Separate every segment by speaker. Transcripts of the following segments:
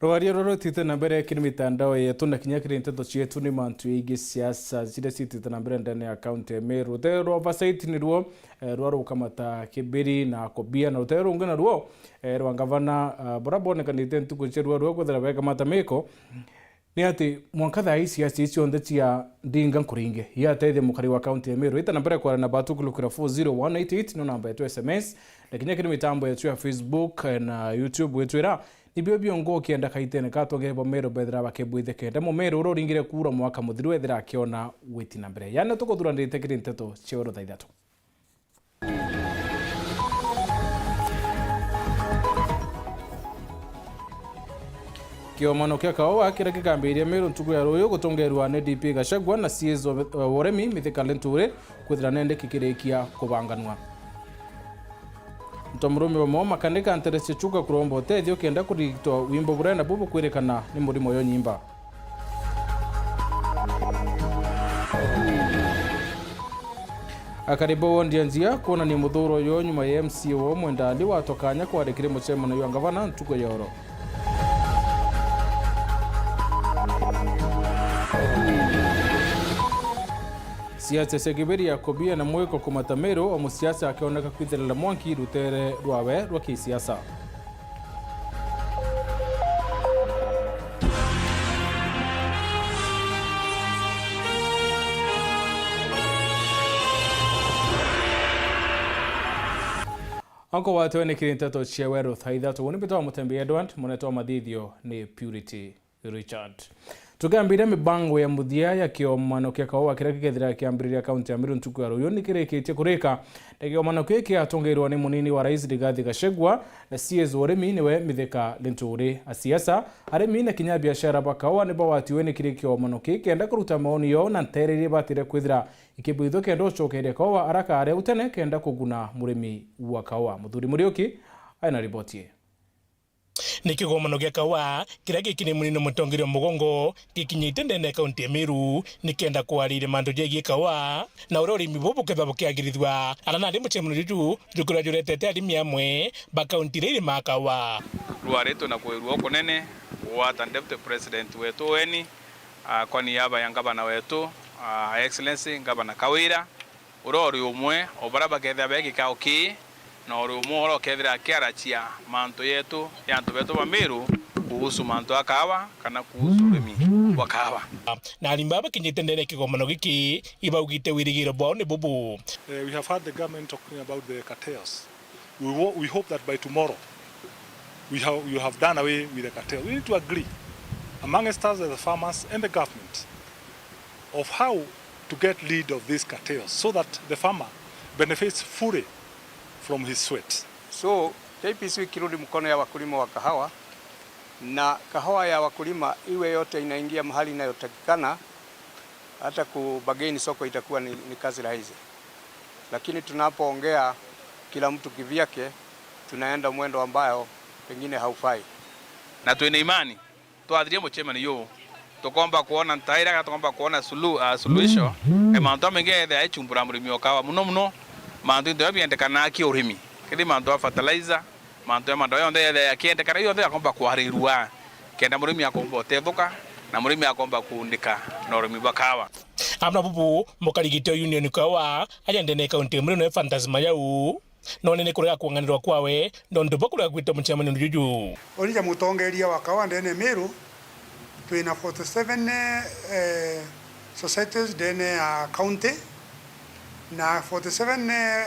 Speaker 1: Rwaria roro tite na mbere kini mitandao yetu na kinyakiri Nteto chietu ni mantu igi siasa zile tite na mbere ndani ya kaunti ya Meru. Rutero oversight ni ruo rwaro ukamata kibiri na kobia na rutero ungana ruo rwa gavana borabone kanite ntuko cheru ruo kwa weka mata meko ni ati mwankatha hii siasa icio ndeti ya ndinga nkuringe ya tede mukari wa kaunti ya Meru ita na mbere kwa na batu kulukura 40188 no namba yetu SMS na kinyakiri mitambo yetu ya Facebook na YouTube wetu ira Ibyo biongo kienda kaitene katwage bo Meru bedra bakebwithe kenda mo Meru roringire kura mwaka muthiru ethira akiona witi na mbere yana tukuthurandite kiri Nteto chioro tha Ithatu kiomano kia kaoa kira kikambiria Meru ntuku ya royo gutongerwa NDP Gachagua na CS Woremi mithika Lenture kwithira nende kikirikia kubanganwa Mtomurume wa moma kanika anterese chuka kuromba otethio kienda kurigitwa wimbo burena bubu kwerekana ni murimo yo nyimba akaribo wondianzia kuona ni muthuro yo nyuma ya MCO mwendali watokanya kwarekire muchemano yo gavana ntuko yoro siasa segiberi ya kobia na mweko kumata Meru o musiasa akioneka kwitherera mwanki rutere rwawe rwa kisiasa Anko watu ni kiri Nteto chia Weru Thaa Ithatu unipitoa MUTEMBEI Edward munetoa madhidhio ni Purity Richard Tugambira mibango ya muthia ya kiomano kia kaoa kira kigethira kiambiriria kaunti ya Meru ntuku ya royo nikireketie kurika na kiomano kiki atongerwa ni munini wa rais Rigathi Gachagua na CS Woremi niwe mithika Lenture asiasa aremi na kinya biashara bakaoa ni bawatiwe ni kiri kiomano kiki enda kuruta maoni yo na ntereri batire kwithira ikibwitho kendo chokeria kaoa araka are utene kenda kuguna murimi wa kaoa muthuri Murioki aina ripotie
Speaker 2: ni kigomano gia kawa kira gikini munino mutongirio mugongo gikinyite ndene kaunti ya Meru nikenda kwarire mandu jegie kawa na urori mibubu kethabo kiagirithwa arana ndi muchemno ritu rukura juretete arimi amwe ba kaunti riri makawa
Speaker 3: ruareto na kweruo konene wata deputy president wetu weni kwa niaba ya gavana wetu excellency gavana Kawira urori umwe obaraba ketha begi kaoki na uri umoro kethira kiarachia manto yetu yantu betu ba Meru kuhusu manto akawa kana kuhusu remi wakawa
Speaker 2: na limbaba kinyite ndene kigomano giki ibaugite wirigiro bo ne bubu
Speaker 4: we have had the government talking about the cartels. We hope that by tomorrow you have done away with the cartels. We need to agree amongst us, the farmers and the government, of how to get rid of these cartels so that the farmer benefits fully from his sweat.
Speaker 5: So KPC kirudi mkono ya wakulima wa kahawa na kahawa ya wakulima iwe yote inaingia mahali inayotakikana, hata kubageni soko itakuwa ni kazi rahisi. Lakini tunapoongea kila mtu kivyake tunaenda mwendo ambayo pengine haufai.
Speaker 3: Na tuene imani tuadhirie muchemani yo tukomba kuona ntaira tukomba kuona suluhisho manto mengi ya chumbura murimi okawa muno manto ndio biendekana ki urimi kidi manto fertilizer manto yonde ya kiende kana yonde akomba kwarirua kenda murimi akomba otethuka na murimi akomba kuundika na urimi bakawa
Speaker 2: amna bubu mukarigite union kawa ajendene kaunti Meru no fantasma yau none ni kurega kuanganirwa kwawe ndondo bakura gwita muchamani njuju
Speaker 6: onija mutongeria wakawa ndene Meru twina 47 societies dene county na 47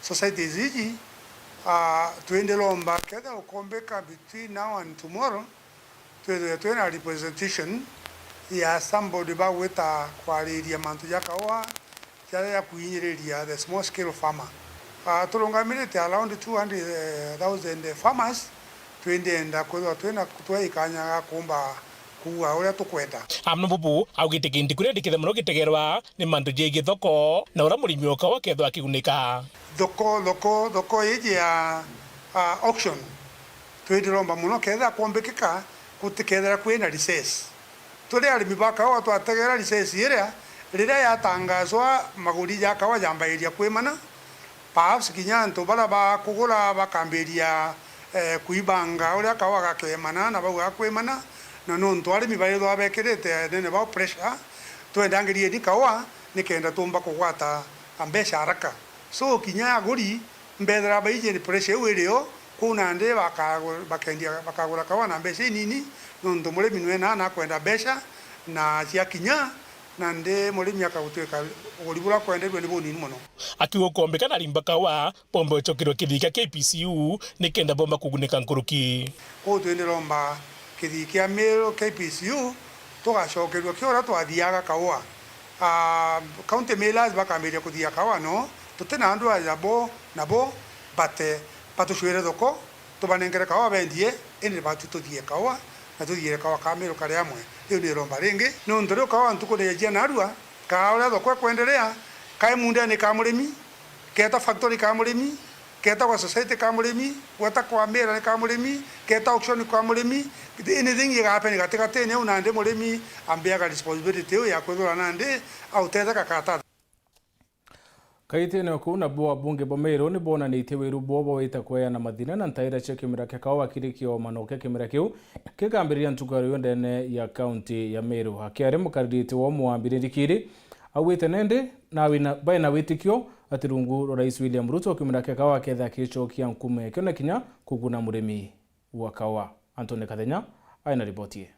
Speaker 6: societies hiji tuende lomba kada ukombeka between now and tomorrow tuena representation ya somebody ba weta kwariria mantu yakawa ya kuinyireria the small scale farmer tulongamirite around 200,000 farmers twende enda kwa twena kutwaikanya kumba kuwa uria tukwenda
Speaker 2: amno bubu augite kinti kuria dikithe muno gitegerwa ni mandu jegi thoko na ura murimi okawa kethwa akigunika
Speaker 6: thoko iji ya auction twediromba muno ketha kombekeka kutikethera kwina recess tuli arimi bakawa twategera recess iria rira yatangazwa maguri ya kawa jambairia kwimana perhaps kinyanto bara ba kugura bakamberia kuibanga uria kawa gakemana na bau gakwimana na no ntwari mibaye thwa bekirite nene ba pressure twendangirie ni kawa nikenda tumba kugwata ambesha haraka so kinya aguri mbethera baije ni pressure wirio kuna nde bakagura kawa na mbesha nini no ndo murimi nwena na kwenda besha na cia kinya na nde murimi akagutwika uribura kwenderwe ni bonini muno
Speaker 2: akigokombeka rimba kawa pombo chokiro kithika KPCU nikenda bomba kuguneka nkuruki
Speaker 6: ko twende romba kithika mero KPCU tugacokerwa kiora twathiaga kawa county mailers bakamberia kuthia kawa no tutena andu ajabo nabo bate patushwere thoko tubanengere kawa bendie ene batututhie kawa na tuthiire kawa kamero kare amwe iyo ni romba ringi no ndoro kawa ntukureje narua kawa thoko kwendelea kai munda ni kamurimi keta factory kamurimi keta kwa society kamurimi wata kwa mera ni kamurimi keta auction kwa murimi anything you happen katika tene unande murimi ambiaga responsibility ya kwethura nande au teta kakata
Speaker 1: kaitene ku na bo bunge bomero ni bona ni te Weru bobo wita kwa na madina na ntaira cheke mirake kawa kirikio manoke kimirakiu kikambiria ntukaro yondene ya county ya Meru hakiare mukardite wo muambirikiri awite nende na wina baina witikio atirungu rais William Ruto kimirake kawa ketha kichokia nkume kiona kinya kuguna murimi wa kawa Antone Kathenya aina ripotie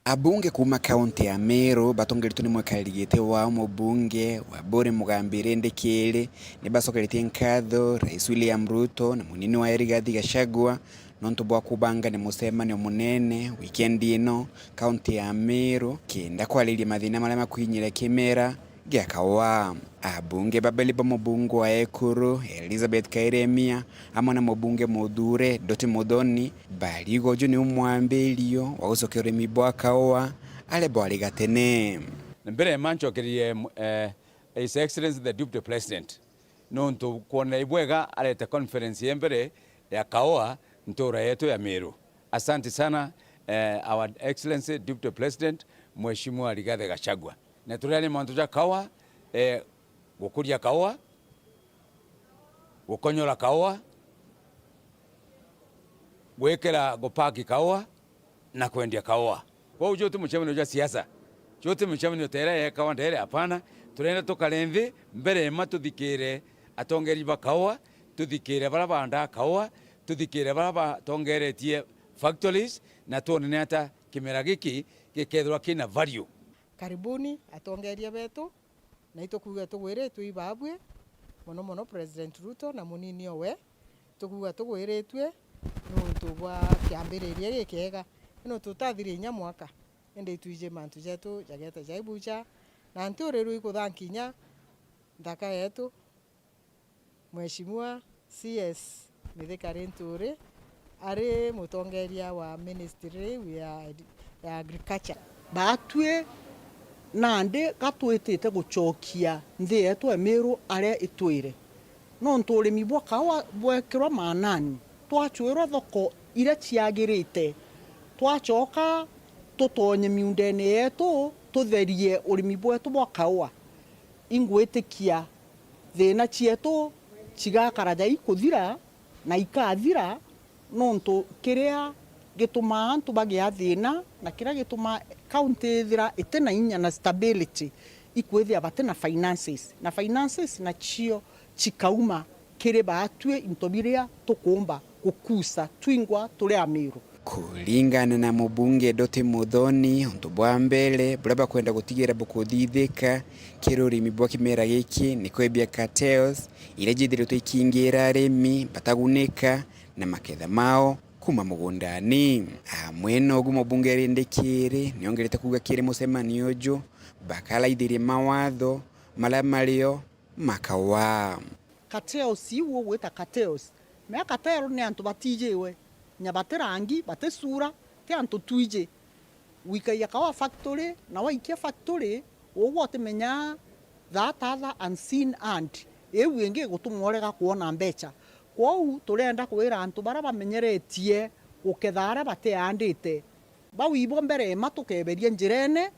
Speaker 7: abunge kuma kaunti ya Meru batongeritwe ni mwakarigite wa mubunge wa Bore Mugambire Ndekere ni basokerete nkatho rais William Ruto na munini wa Rigathi Gachagua nonto bwa kubanga ni musemani munene weekend ino kaunti ya Meru kenda kwaliria mathina maria makwinyira kimera gya kawa abunge babeli ba mubungu wa Ekuru Elizabeth Kairemia amwe na mubunge Mudhure Doti Mudhoni baligo juni umwambelio wa usokere mibwa kawa ale bwali gatene
Speaker 8: mbere mancho kirie His Excellency the Deputy President nonto kuona ibwega aleta conference yembere ya kawa ntora yetu ya Meru. Asante sana our Excellency Deputy President Mheshimiwa Rigathi Gachagua na turali mantuja kawa gukuria kawa gukonyola kawa gwekera gopaki kawa na kwendia kawa kwa ujo tu mchamano ja siasa chote mchamano tere kawa ndere hapana turenda tukalenthi mbere matuthikire atongeri ba kawa tuthikire barabanda kawa tuthikire baraba tongeretie factories na tuone hata kimera giki gikethwa kina value.
Speaker 9: Karibuni atongeria betu na itukuga tugwiretwe ibabwe mono President Ruto na munini owe tukuga tugwiretwe nuntu bwa kiambiriria gikega ino tutathire nya mwaka ende tuije mantu jetu jageta jaibucha na ntureru ikuthankinya ndaka yetu Mheshimiwa CS Mithikari Nturi ari mutongeria wa Ministry ya Agriculture
Speaker 10: batwe nande gatwitite guchokia nthi yetu Meru aria itwire no nturimi bwa kawa bwekirwa manani twachwirwa thoko ira ciagirite twachoka tutonye miundene yetu tutherie urimi bwetu bwa kawa ingwitikia thina cietu cigakara ikuthira na ikathira nonto kiria gituma antu bagia thina na kiria gituma county thira itena inya na stability ikwithia batena finances na cio cikauma kire batwe intobiria tukumba gukusa twingwa turi Meru
Speaker 7: kulingana na mubunge Doti Mudhoni untu bwa mbele buraba kwenda gutigira bukuthithika kiruri mibwa kimera giki nikwebia cartels ile jithire twikingira arimi bataguneka na maketha mao kuma mugundani amweno ogumo bunge Ndekere niongerete kuga kire musemani ojo bakala idire mawatho malamalio makawa
Speaker 10: cartels iwo weta cartels me cartel ne antu batijewe nyabaterangi batesura te antu tuije wika ya kawa factory na waikia factory wote menya that other unseen hand ewenge gutumorega kuona mbecha kwau turenda kwira antu bara bamenyeretie ukethara bate andite bawibo mbere matukeberie njirene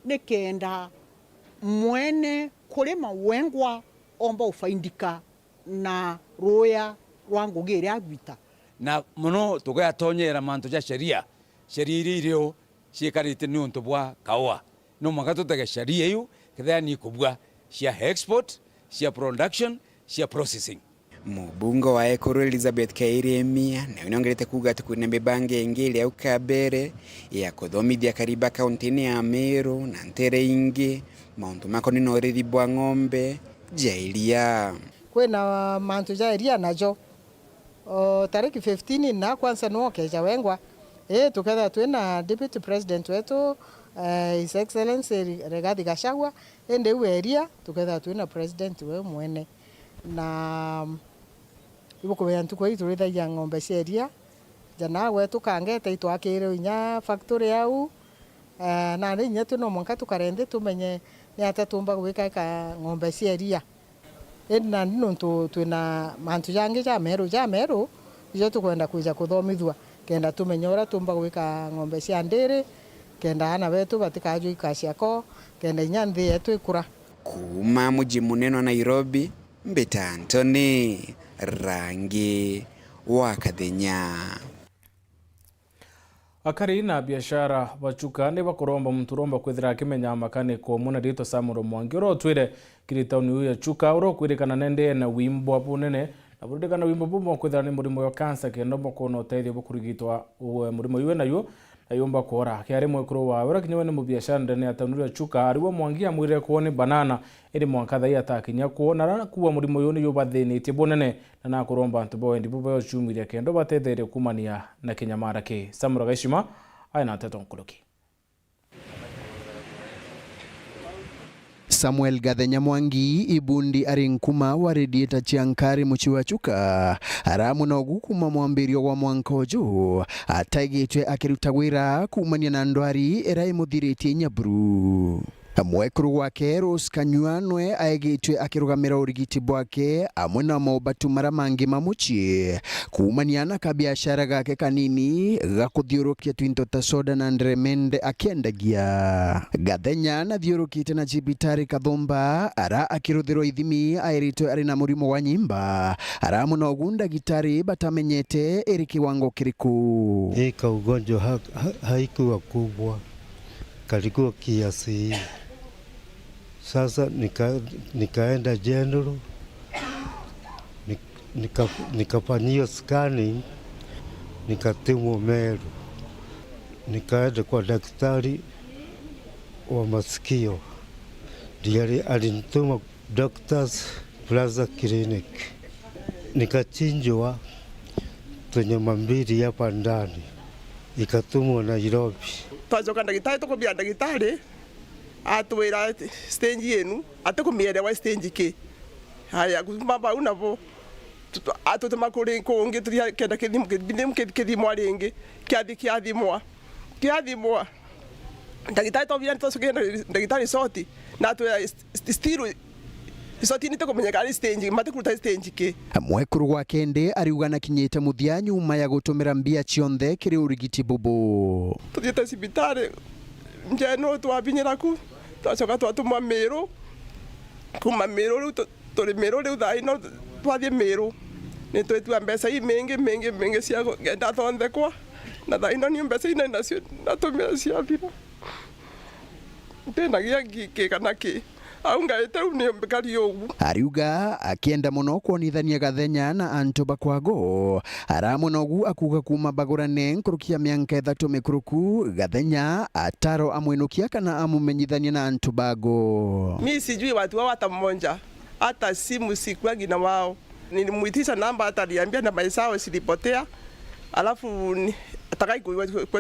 Speaker 10: nikenda mwene kurima wengwa omba ufaindika na roya rwangu gere agwita
Speaker 8: na muno tugatonyera mantu ja sheria irio ciikarite ni untu bwa kawa no mwaka tutege sheria iu kethia ni kubwa cia export cia production cia processing.
Speaker 7: Mubunge wa Ekuru Elizabeth Kairemia na inongerete kuga ati kuna mbebange ingili ya ukabere ya kuthomithia kariba kauntini ya Meru na ntere ingi mauntu makoni no rithi bwa ng'ombe jairia
Speaker 9: kwina mantu jairia najo tariki 15 na kwanza no keja wengwa tuketha twina deputy president wetu His Excellency Rigathi Gachagua ende weria tuketha twina president we mwene na ibukubea ntuko iturithagia ng'ombe cieria jana wetu kangete itwakire inya factory au na nya tuno mwanka tukarende tumenye ni atatumba gwika ka ng'ombe cieria na nino twina mantu jange ja meru ijo tukwenda kuja kuthomithwa kenda tumenyora tumba gwika ng'ombe cia ndiri kenda ana wetu batikaju ikasiako kenda inya nthi yetu ikura.
Speaker 7: Kuma muji munene wa Nairobi, Mbita Anthony, Rangi wa Kathenya.
Speaker 1: Akari na biashara bachuka ni bakoromba mturomba kwithira kimenya makane ko muna rito Samuro Mwangi ro twire kiritauni uya chuka ro kwirikana nende na wimbo abunene na burudikana wimbo bumbo kwithira ni murimo wa cancer kendo bokono teithio bukurigitwa murimo iwe nayo ayomba kora kiari mwekuru wa wera kinyewe ni mubiashara ndene atanuri chuka ariwo Mwangi amwire kuone banana iri mwanka thai atakinya kuona kuwa murimo yoni yobadhenite bonene na nakuromba antu boendi bubo chumire kendo batethere kumania na kinyamara ke Samura Gashima aina Nteto nkuluki.
Speaker 11: Samuel Gathenya Mwangi ibundi arinkuma wa redieta chiankari muchiwa chuka haramu na gukuma mwambirio wa mwankojo ataigitwe akirutagwira kumania na ndwari erai muthiriti Nyaburu. Mwekuru wake Rose Kanyuanwe aigitwe akirugamira urigiti bwake amwe na mobatu mara mangi mamuchi kumania na kabiashara gake kanini gakuthiurukia twinto soda na ndremende akiendagia. Gathenya na thiurukite na jibitari Kathumba ara akiruthirwo ithimi airitwe ari na murimo wa nyimba aramu na ugunda gitari batamenyete eri kiwango kiriku.
Speaker 12: Ika ugonjwa haikuwa kubwa, kalikuwa kiasi. Sasa nikaenda general nikafanyia scanning nikatimwa Meru, nikaenda kwa daktari wa masikio ndiye alinituma Doctors Plaza Clinic, nikachinjwa kwenye mambiri hapa ndani, ikatumwa Nairobi.
Speaker 13: Twacoka ndagitari tukubia ndagitari atwira stage yenu atakumiere wa stage ke haya kumba unavo atutuma kuri konge turia kenda kithimo aringi kiathimwa ndagitari tobia ntosogenda ndagitari soti na atwira still isoti nite kumenya kali stage matikuruta stage ke.
Speaker 11: Mwekuru wa kende ariugana kinyete muthia nyuma ya gutumira mbia cionthe kiri urigiti bubu.
Speaker 13: Tuthite sibitari njeno twabinyiraku twacoka twatuma Meru kuma Meru turi Meru riu thaino twathie Meru ni twetua mbeca imengi cia genda thondekwa na thaino ni mbeca ina nacio natumira cia thira ndenagia ngikana ki aungaite ni mbikari ugu.
Speaker 11: Ariuga akienda muno kuonithania Gathenya na antu bakwago aramu nogu akuga kuma bagurane nkurukia mianka Ithatu mikuruku Gathenya ataro amwinukia kana amumenyithania na antu bago.
Speaker 13: Mi sijui watu wao hata mmoja, hata simu sikuagi na wao. Nilimuitisha namba ataniambia namba zao zilipotea, alafu atakai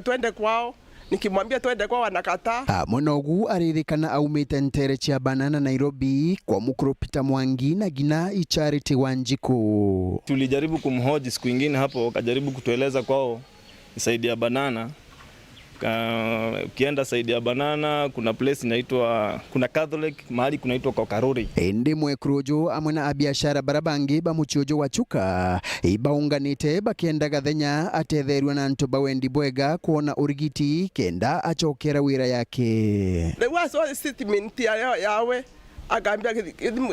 Speaker 13: twende kwao. Nikimwambia twende kwa wanakataa.
Speaker 11: Monogu aririkana aumite ntere chia banana Nairobi kwa mukuru Peter Mwangi na gina Charity Wanjiku.
Speaker 14: Tulijaribu kumhoji siku nyingine hapo, kajaribu kutueleza kwao saidi ya banana. Ukienda saidi ya banana kuna place inaitwa kuna Catholic mahali kunaitwa kwa Karuri.
Speaker 11: Ende mwekurojo amwe na biashara barabangi bamuchiojo wachuka ibaunganite bakienda Gathenya atetheriwa na antu bawendi bwega kuona urigiti kenda achokera wira yake.
Speaker 13: There was all statement yawe agambia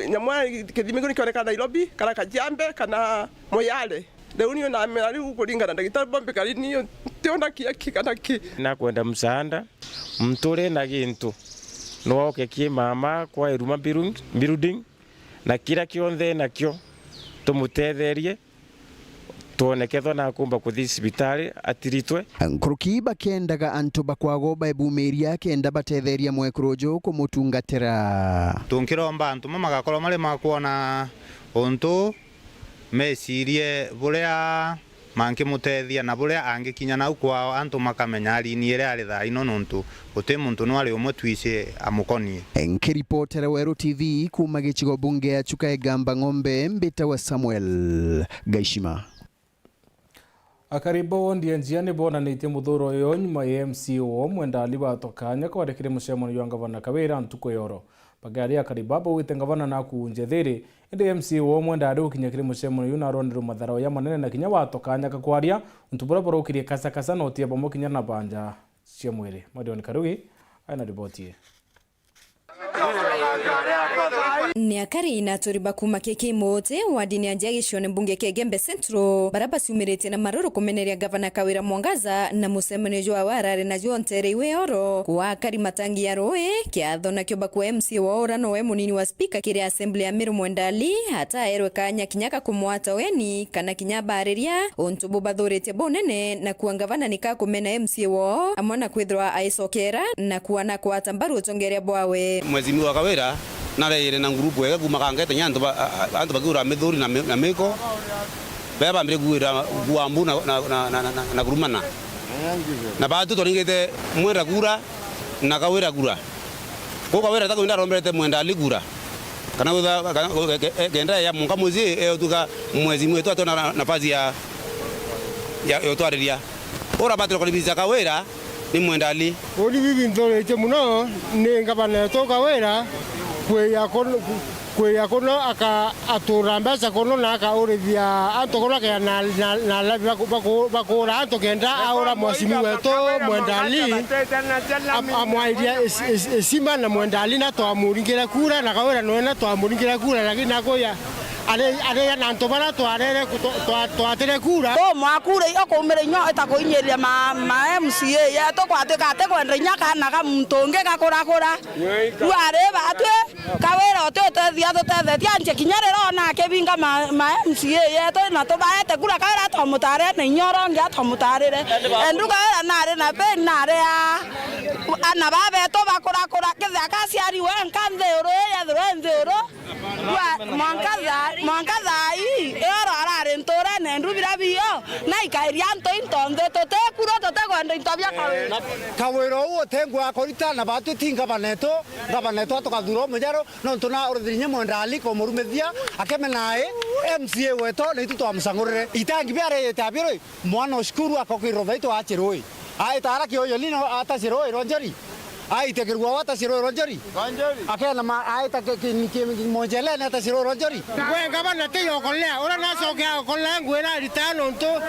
Speaker 13: nyamwa kithimi kionekana Nairobi kana Kajambe kana Moyale leo niyo na mera kuringana ndagitari bambikari niyo tiona kiaki kana ki
Speaker 15: na kwenda msaada mtore na gintu no oke mama kwa iruma building na kila kionthe nakio tumutetherie tuonekethwo na kumba kuthi cibitari atiritwe
Speaker 11: nkuruki bakendaga antu bakwago baibumiria kenda batetheria mwekurojo kumutungatira
Speaker 16: tunkiromba antu magakorwo mari makuona untu mecirie buria mankimutethia na buria angikinya nau kwao antu makamenya alini ire ari thaino nuntu uti muntu no ari umwe twice amukonie.
Speaker 11: Nkiripotera Weru TV kuma gicigo bunge ya Chukaegamba Ng'ombe Mbita wa Samuel Gaishima.
Speaker 1: Akaribo ndiye njiani bona nite muthuro yo nyuma ya MCO mwenda liba tokanya kwa rekire musemo yo ngavana Kawira ntuko yoro bagari akaribaba wite ngavana na kunjethiri inde MCO mwenda ari ukinyakire musemo yo na rondero matharo ya manene na kinya watokanya kakwaria ntubura bora ukirie kasa no tie bomo kinya na banja cia mwiri Madioni Karugi aina riboti
Speaker 17: ni akari na turiba kuma keke mote wadini anjagi shone mbunge Kegembe Centro baraba siumirete na maroro kumeneria gavana Kawira Mwangaza na musemene jwa warare na jontere iwe oro kwa akari matangi ya roe kiatho na kioba kwa MC wa ora no we munini wa speaker kiri assembly ya Miru Mwendali hata erwe kanya kinyaka kumwata weni kana kinyabareria ontubu bathorete bonene na kuwa gavana nika kumena MC wa amona kwithwa aisokera na kuwa na kwa tambaru utongerea bwawe
Speaker 18: mwezi wa Kawira na rere na grupu ega kumakangete nyanto anto bagura medhuri na meko beba mbere guira guambu na grumana na baatu toringete mwera gura na Kawira gura ko Kawira takwenda rombete mwenda ligura kana genda ya munga mwezi etuka mwezi mwetu atona nafasi ya yotwareria ora batro kolibiza Kawira ni Mwendali
Speaker 19: odi bibi ndolete muno ni ngabana to Kawira kwe kono aka aturambasa kono na aka orevia anto kono ke na labi bakora anto kenda aura mwasimi weto Mwendali amwaidia esima na Mwendali na to amuringira kura na Kawira no na to amuringira kura lakini nakoya ale ya nanto bana to arere to atere kura
Speaker 20: o mwakure yo ko mere nyo etako inyeria ma MCA ya to kwate kate ko ndenya kana ka mtonge ka kora ware batwe Kawira to dia to te anje kinyare ro na ke binga ma MCA ya to na to baete kura Kawira to mutare na nyoro ngia to mutarire endu Kawira na re na be na re ana babe to bakora ke zakasi ari wen kande oro ya oro Mwangaza hii ero arare ntore nendu birabio na ikairianto intonde tote kuro tote kwenda intobia
Speaker 21: Kawira uo tengu akorita na batu tinga baneto atokathuro mujaro no ntuna orithirinya Mwendali ko murumethia akeme nae MCA weto na itu twamsangurire itangi biare tabiro mwana shukuru akokiro thaito achiroi ai tara kioyo lino atachiroi ronjeri ai tegerwa wata siro rojori akena ma ai ta mojele na ta siro rojori
Speaker 19: we gavana te yo kolla ora na so kya kolla ngwera ritano nto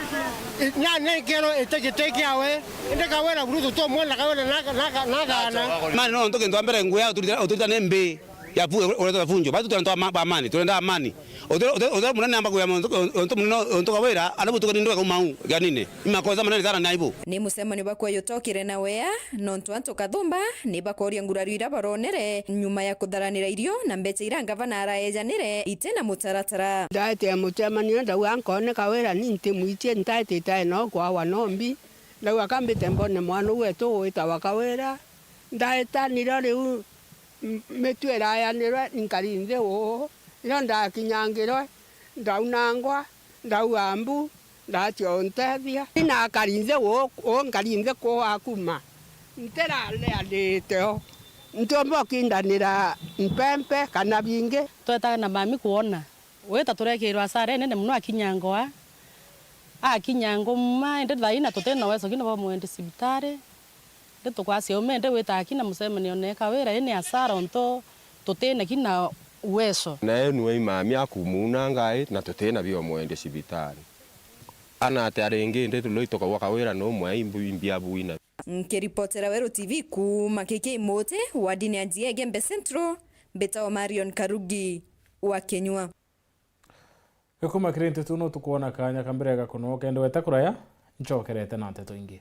Speaker 19: na ne kero eteke awe inde Kawira bruto to mwana Kawira na
Speaker 18: mani no nto kendo ambere ngwe autorita nembe ya ora funjo batu tanto amani tuenda amani odo munene amba kwa onto munene onto Kawira alabu tukanindo kwa mau ganine imakoza munene sana naibu
Speaker 17: ni musemani bakwa yotokire na wea nonto anto kathumba ni bakoria ngurarira baronere nyuma ya kutharanira irio na mbeca iranga gavana araejanire itena mutaratara
Speaker 22: ndaite ya mutemani nda wankone Kawira ni ntimuitie ndaite ta no kwa wanombi nda wakambite mbone mwana wetu wita Kawira ndaita nirore metwera ya nira nkarinze wo nda kinyangiro ndaunangwa ndauambu ndationtethia ina karinze wo nkarinze ko akuma ntera le aleteo ntombo kindanira mpempe kana binge
Speaker 23: tweta na mami kuona weta turekirwa sare nene muno akinyangwa akinyango ma ende thaina tutena weso kino bamwende sibitare ndeto kwasi omende weta akina musemani one Kawira ene asara onto tutena kina uweso
Speaker 24: na enu mami akumuna ngai na tutena bio mwende sibitari ana ate arenge ndeto loitoka wa Kawira no mwa imbia buina
Speaker 17: Nkiripotera Weru TV kuma keke mote wadini anjie Gembe Centro Mbita wa Marion Karugi wa Kenywa.
Speaker 1: Ekuma kirente tuno tukuona kanya kambere gakono kendo wetakuraya nchokerete na Nteto ingi.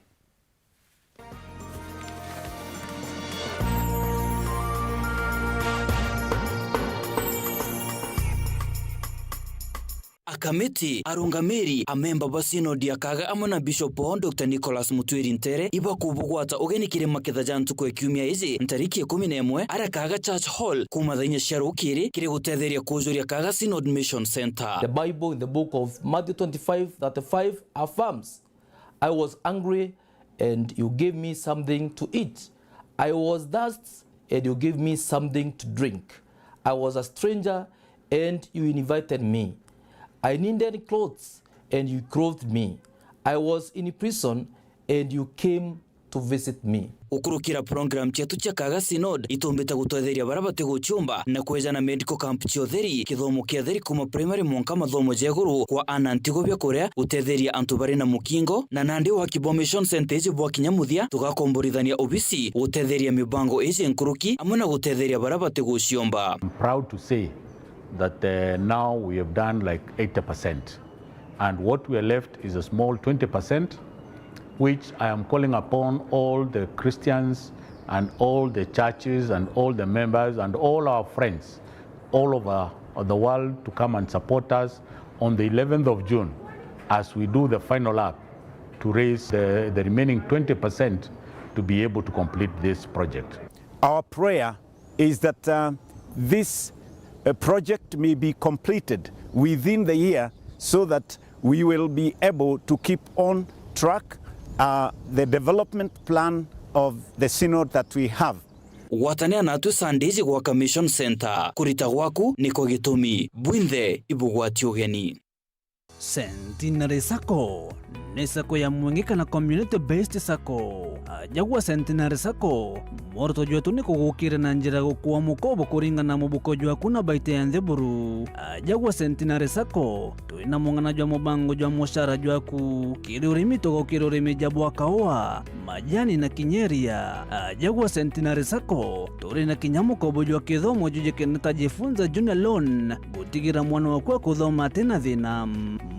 Speaker 2: Akamiti arungamiri amemba ba sinodi akaga amona Bishop Dr. Nicholas Mutwiri Ntere iba kubugwata ugeni kirema kithajantu kwe kiumia izi ntariki 11 ara kaga Church Hall kumathanya sharukiri kiri gutetheria kujuria kaga Synod Mission Center.
Speaker 3: The Bible in the book of Matthew 25:35 affirms, I was hungry and you gave me something to eat. I was thirsty and you gave me something to drink. I was a stranger and you invited me. I needed clothes and you clothed me. I was in prison and you came to visit me.
Speaker 2: Ukurukira program chetu cha kaga Synod itumbita gutotheria barabate guchumba na kwejana medical camp chiotheri kithomo kia theri kuma primary monka mathomo jeguru kwa anantigo bya korea utetheria antu bari na mukingo na nandi wa Mission Center bwa kinyamuthia tugakomborithania obisi utetheria mibango ije nkuruki amona gutetheria barabate guchiomba.
Speaker 4: I'm proud to say that now we have done like 80%, and what we are left is a small 20%, which I am calling upon all the Christians and all the churches and all the members and all our friends all over the world to come and support us on the 11th of June as we do the final lap to raise the remaining 20% to be able to complete this project.
Speaker 5: Our prayer is that this project may be completed within the year so that we will be able to keep on track the development plan of the synod that we have.
Speaker 2: Watania natu sandizi kwa Mission Center kurita waku niko gitumi bwinthe ibugwatio geni.
Speaker 25: Centenary Sacco ni sako ya mwengika na community based sako. Jagwa Centenary Sacco morto jwetu ni kugukire na njira gukuwa mukobo kuringa na mubuko jwa kuna baite ya ntheburu. Jagwa Centenary Sacco tuina mungana jwa mubango jwa moshara jwa ku kiri urimi togo kiri urimi jabwa kaoa majani na kinyeria. Jagwa Centenary Sacco turi na kinyamukobo jwa kithomo juje keneta jifunza junior loan gutigira mwana wakwa kuthoma tena thina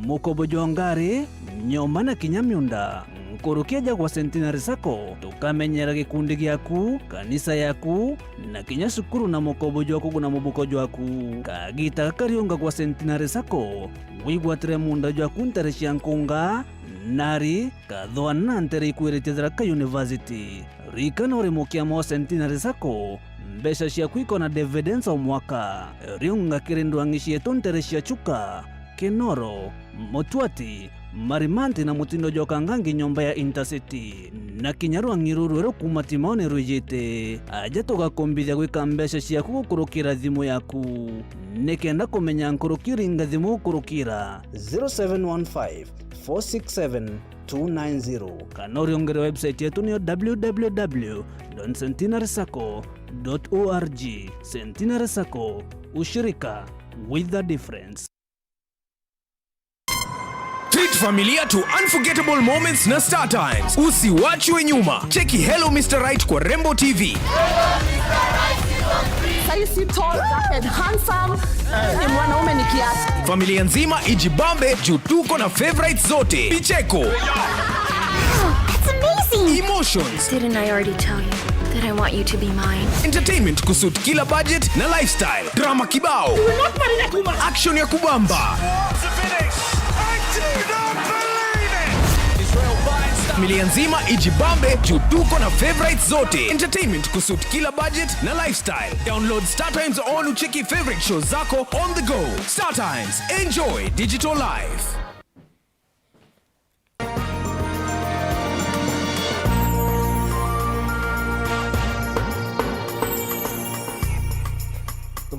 Speaker 25: mukobo jwa ngari nyoma na kinyamyunda nkurukia Jagwa Centenary Sacco tukamenyera gikundi gyaku kanisa yaku na kinya sukuru na mukobo jwaku na mubuko jwaku kagita karionga kwa Centenary Sacco wigwatire munda jwaku ntareshia nkunga nari kadhoa na ntere ikueretezera ka university rikana uri mukia mo Centenary Sacco mbesha shia kuiko na dividends omwaka riunga kirindwangishie tontereshia chuka Kenoro, Motwati, Marimanti na mutindo joka ngangi nyomba ya Intercity na kinyaru ngiruru kuma timone rujite aja toga kombithia gwika mbesha ciaku gukurukira thimu yaku nikenda kumenya nkurukiri ngathimu kurukira 0715 467 290 kana uriongere website yetu ni www.centenarysacco.org. Centenary Sacco, ushirika with the difference.
Speaker 26: Treat familia to unforgettable moments na Star Times. Usiwachwe nyuma. Cheki Hello Mr. Right kwa Rembo TV.
Speaker 27: Saisi tall, dark and handsome. Ni mwanaume ni kiasi.
Speaker 26: Familia nzima ijibambe juu tuko na favorites zote. Picheko.
Speaker 28: That's amazing.
Speaker 26: Emotions.
Speaker 28: Didn't I already tell you that I want you to be mine?
Speaker 26: Entertainment kusuit kila budget na lifestyle. Drama kibao. Action ya kubamba. Familia nzima ijibambe juu tuko na favorites zote. Entertainment kusuit kila budget na lifestyle. Download Star Times on ucheki favorite shows zako on the go. Star Times, enjoy digital life.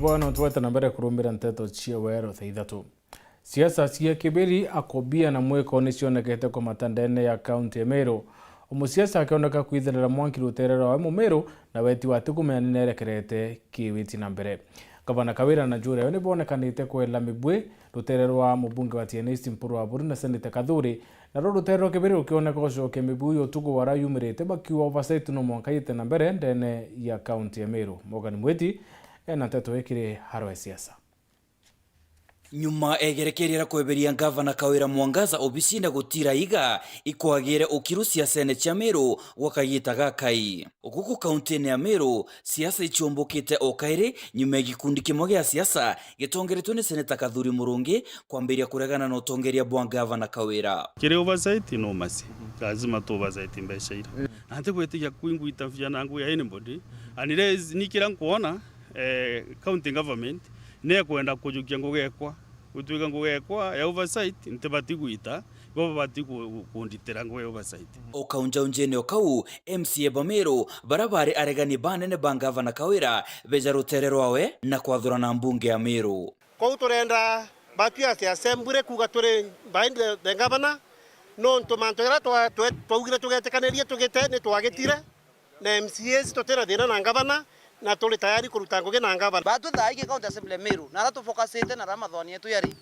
Speaker 1: Bwana tuweta na mbere kurumbira Nteto chia Weru Ithatu. Siasa cia kibiri akobia na mweko ni cionekete kwa matandene ya kaunti ya Meru. Umusiasa akioneka kwitherera mwanki ruterera wa Meru na weti wati kumenya nerekerete kiwiti na mbere. Gavana Kawira na Jure ni bonekanite kwela mibwe ruterera wa mubunge wa TNS Mpuru wa Buru na Senete Kathuri na ruterera kibiri ukioneka ucoke mibwe yo tugo warayumirite bakiwa oversight no mwankaite na mbere ndene ya kaunti ya Meru. Morgan Mweti ena Nteto ekire haro ya siasa.
Speaker 2: nyuma egerekerera kweberia gavana Kawira Mwangaza obisina gutira iga ikwagire ukiru siasa ene cia Meru wakayita gakai okuku kaunti ya Meru siasa ichombokite okaire nyuma egikundi kimwe gia siasa gitongeretwe ni seneta Kathuri Murungi kwambiria kuregana na utongeria bwa gavana Kawira
Speaker 6: kire oversight no masi lazima to oversight mbeshaira ante kwetiga kuinguita vyana ngo ya anybody unless nikira kuona county government ne kwenda kujukia ngogekwa utwiga ngogekwa ya oversight ntebati guita baba bati kunditera ngo ya oversight
Speaker 2: okaunja unjene okau MCA Bamero barabare aregani banene bangava na Kawira beja rutererwawe na kwathurana mbunge ya Meru
Speaker 19: ko turenda batu ya assembly kuga turi bainde the governor no ntomantora twaugire tugetekanirie tugete ne twagitire na MCAs totera thina na governor na tuli tayari kuruta nguge na ngavana
Speaker 7: batu Thaa iki county assembly Meru na ratu focusite na Ramadhani yetu yari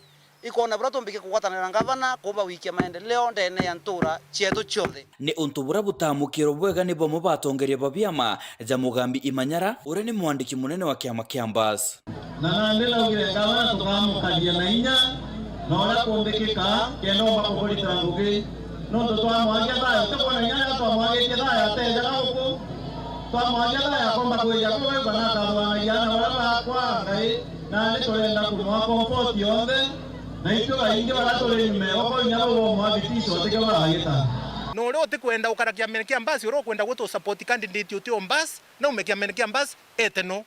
Speaker 7: ikona bura tumbike kugwatana na ngavana kuba wiki maendeleo ndene ya ntura chietu chothe
Speaker 2: ni untubura butamukiro bwega ni bomo batongeria babiama ja Mugambi Imanyara ure ni mwandiki munene wa kiama Kiambas
Speaker 8: na nandela ugire ngavana tukamukalia na inya na ora kumbikika kendo bakubulita nguge no twa mwagia Thaa tukona nyanya twa mwagia Thaa ateja huko twamoja ya kwamba kuja kwa bana kawana yana wala kwa ngai na nitolenda kumwa comfort yonde na ito ainge wala tole nyime oko nyabo mwa bitisho atike bahayeta
Speaker 19: no leo tikwenda ukarakia menekea mbasi ro kwenda guto support candidate uti ombas na umekia menekea mbasi eteno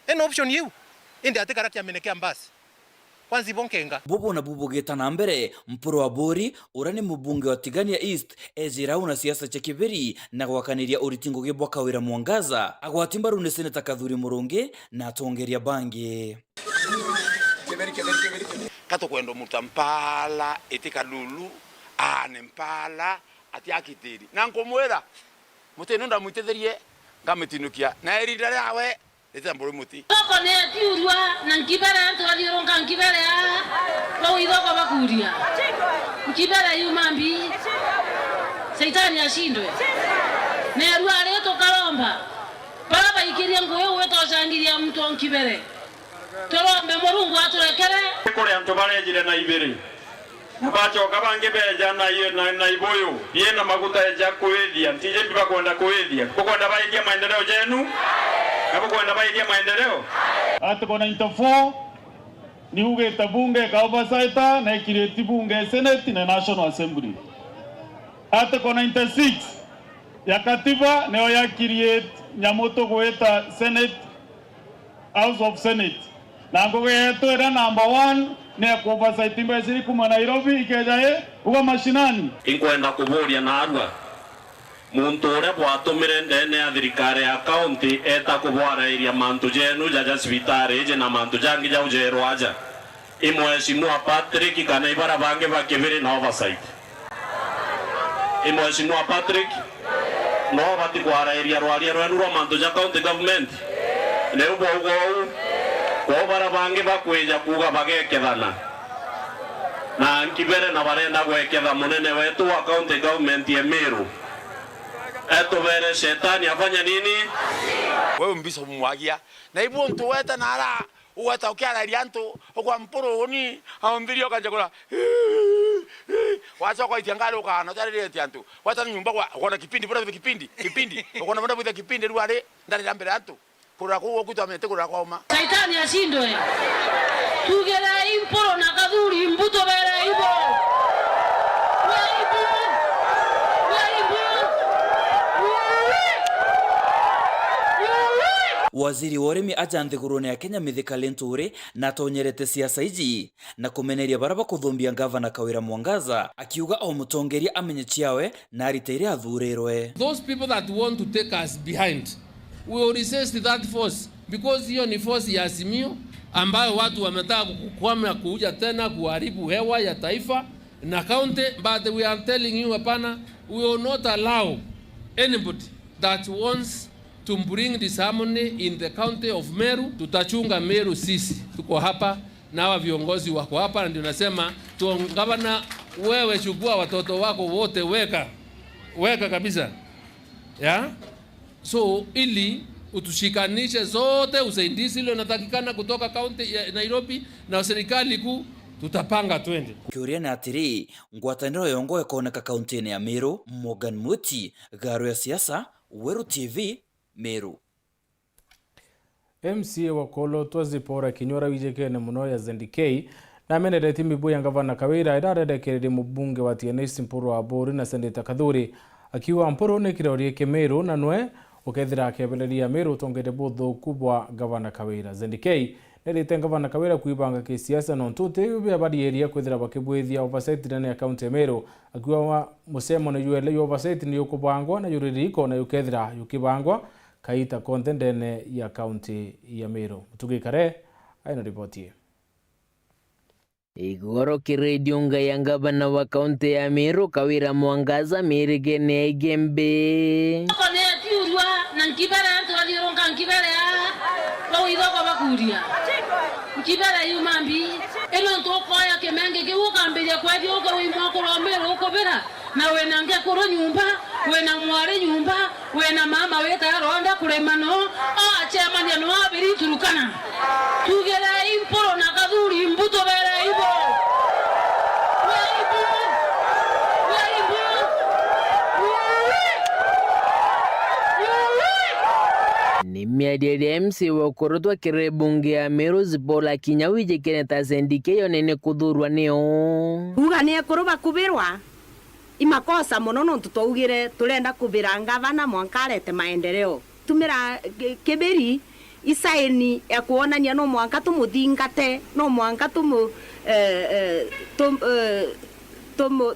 Speaker 19: eno option you indi atikarakia menekea mbasi kwanza bonkenga
Speaker 2: bobo na bubugeta na mbere mpuro wa bori urani mubunge wa Tigania East ezira una siasa cha kiberi na gwakaniria uritingo gebwa Kawira Mwangaza agwatimbaru ne seneta Kathuri Murungi na atongeria bangi
Speaker 9: kiberi kato kwendo mutampala etika lulu ane mpala ati akitiri na nkomwera mutenunda muitetherie ngametinukia na erida yawe leta mboro muti
Speaker 10: koko ne tiurwa na nkibere antu alironga nkibere kwa idoko bakuria nkibere yumambi seitani ashindwe ne ruare to kalomba baba ikiria ngoyo weto shangiria mtu nkibere torombe morungu aturekere
Speaker 6: kore antu barejire na ibere nabacho kabange beja na iboyo yena maguta ya kuedia ntije biba kwenda kuedia kwenda baikia maendeleo jenu hapo kwenda baikia maendeleo hata kona Nteto ni ugeta bunge ka oversight na kireti bunge senate na national assembly hata kona 6 ya katiba neo ya create nyamoto goeta senate house of senate na ngogeto era number 1 ne ko oversight mbesiri kuma Nairobi ikejaye uga mashinani
Speaker 12: inkwenda kuburia na arua muntu ure bwatumire ndene ya thirikari ya county eta kubwara iria mantu jenu jaja cibitari je na mantu jangi ja ujerwa aja imweshimua Patrick kana ibara bange bakibiri na oversight imweshimua Patrick no bati kwara iria rwaria rwenu rwa mantu ja county government ne ubo ugo ko bara bange bakweja kuga bagekethana na nkibere na barenda gweketha munene wetu wa county government ya Meru etobere shetani afanya nini
Speaker 9: wewe mbiso mwagia na ibu ntu weta nara uweta ukiara rianto kwa mporo ni aondirio kanja kula wacha kwa itiangalo kana tare rianto weta nyumba kwa kipindi bora kipindi kwa na bora kipindi ruare ndari ambere antu kura kwa kuitwa mete kura kwa uma
Speaker 10: Saitani ashindwe tugera imporo na Kathuri mbuto bere ibo
Speaker 2: Waziri wa urimi ajanthe kurone ya Kenya mithika lenture na tonyerete siasa iji na kumeneria baraba kuthumbia gavana Kawira Mwangaza akiuga o mutongeria amenye chiawe na ariteire athurirwe.
Speaker 13: Those people that want to take us behind we will resist that force because hiyo ni force ya Azimio ambayo watu wametaka kukwama kuja tena kuharibu hewa ya taifa na county, but we are telling you hapana, we will not allow anybody that wants to bring disharmony in the county of Meru. Tutachunga Meru sisi. Tuko hapa na hawa viongozi wako hapa, na ndio nasema gavana, wewe chukua watoto wako wote weka kabisa. Yeah? So ili utushikanishe zote, usaidizi ile unatakikana kutoka kaunti ya Nairobi na serikali kuu, tutapanga twende.
Speaker 2: Kiuria na atiri ngwataniro yongo ikoneka kaunti ya Meru. Morgan Muti, Garo ya siasa, Weru TV, Meru.
Speaker 1: MCA wa Kolo twazipora kinyora wijekene muno ya Zendikei na menedeti mibuya ngavana Kawira idaredekerere mubunge wa TNS Mpuru wa Bori na Sendeta Kadhuri akiwa Mpuru ne kirorie ke Meru na nwe ukethira kebeleria Meru tongede bodho kubwa gavana Kawira. Zendikei nerite gavana Kawira kuibanga ke siasa no ntute ubya badi area kwethira bakebwethia oversight na account ya Meru akiwa wa musemo na ULA oversight ni yokubangwa na yuririko na yukethira yukibangwa kaita kontendene ya kaunti ya Meru. Mutugikare aina ripoti.
Speaker 11: Igoro kiredio ya gavana wa kaunti ya Meru Kawira Mwangaza Mirigene Igembe.
Speaker 10: Kone atiurwa na nkibara twalironga nkibara kwa idoko bakuria. Nkibara yumambi eno ntokoya kemenge kiukambeja kwa dio kwa imoko wa Meru ukobera na wenange koro nyumba wena mware nyumba wena mama weta ronda kulemano chama ya no abiri turukana tugera imporo na Kadhuri mbuto bera ibo
Speaker 11: ni miadiri MC wa korotwa kire bunge ya Meru zibola kinyawije keneta Zendikei nene kudhurwa neo
Speaker 27: ugane kuruba kubirwa imakosa muno no tutugire turenda kubira gavana mwankarete maendeleo tumira keberi isaini ya kuonania no mwanka tumuthingate no mwanka